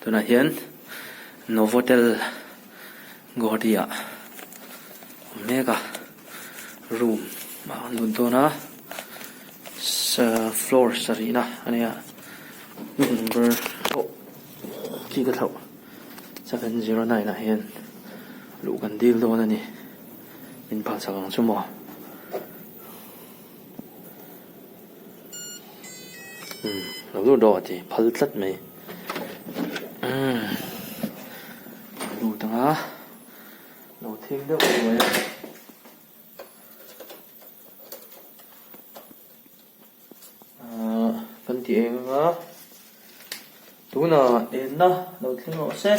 tuna hian Novotel Guwahati mega room ma lundona sa floor sarina ania number ki ka thau 709 na hian lu kan dil dona ni in phal sakang chumo lu do ti phal tlat mai lu tanga no thing da oi kan ti enga tuna enna no thing o se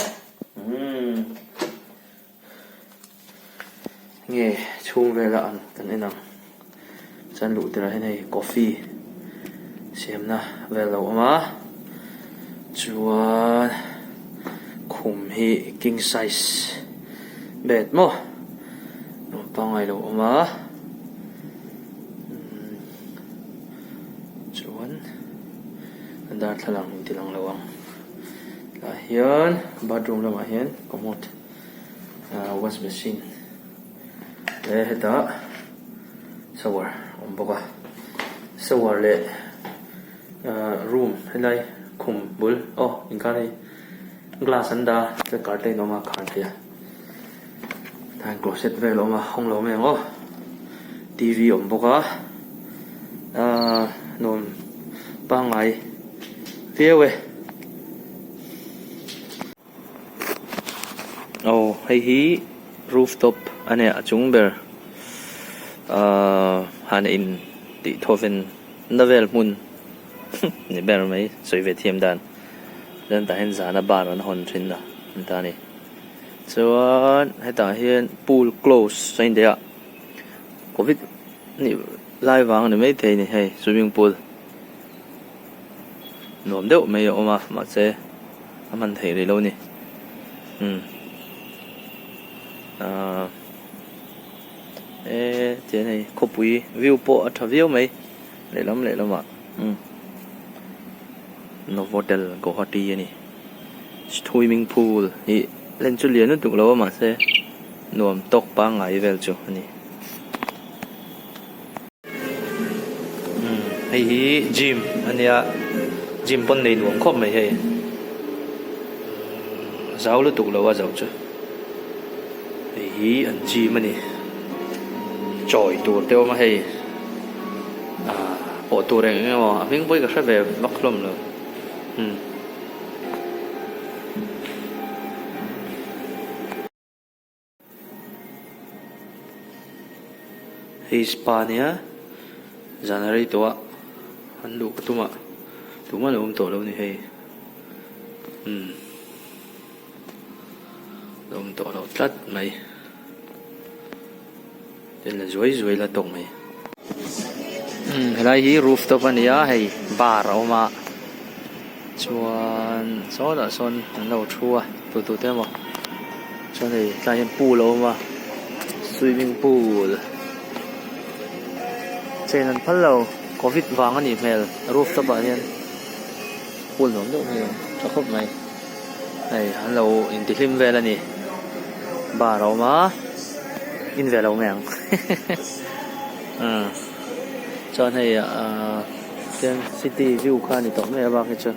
nghe chung về là ăn cái này nè chân lụ từ đây này coffee xem na về lẩu mà chuan khum hi king size bed mo no pangai lẩu mà chuan andar thalang ti lang lawang la hian bathroom lama hian commode wash machine heta shower boka shower le room helai khum bul inka nei glass anda te curtain no ma khartia tan closet ve lo ma hong lo me ngo tv boka non pangai viewe hei hi rooftop ane achung ber han in ti thoven novel hmun ni ber mai soi ve thiam dan dan ta hen zana ban on hon thin na ta ni chuan heta hian pool close sain dia covid ni lai wang ni mai thei ni hei swimming pool nom deuh mai oma ma che aman thei ri lo ni thế này có bụi view po thà view mấy lệ lắm ạ Novotel Guwahati này swimming pool thì lên chỗ liền nó tụt lâu mà sẽ nuam tóc ba ngày về chỗ này hay gym anh ya gym pon này nuam khop mấy hay giáo nó tụt lâu à giáo chứ hi an chi mani choi tur teo ma hei po tur eng ngo ming boi ka hra ve vaklom lo hi Spania January to an lu tuma lo to lo ni hei lom to lo tlat mai tên là duỗi là tông mày helai hi rooftop ania hei bar oma chuan so da son lo thua tu te mo chuan hei tlai hian pool oma swimming pool chen an phal lo covid wang ani mel rooftop anian pool nom deuh mai ta khop mai hei an lo in ti hlim vel ani bar oma in về lâu mèng cho này trên city view khan thì tổng này ba cái chưa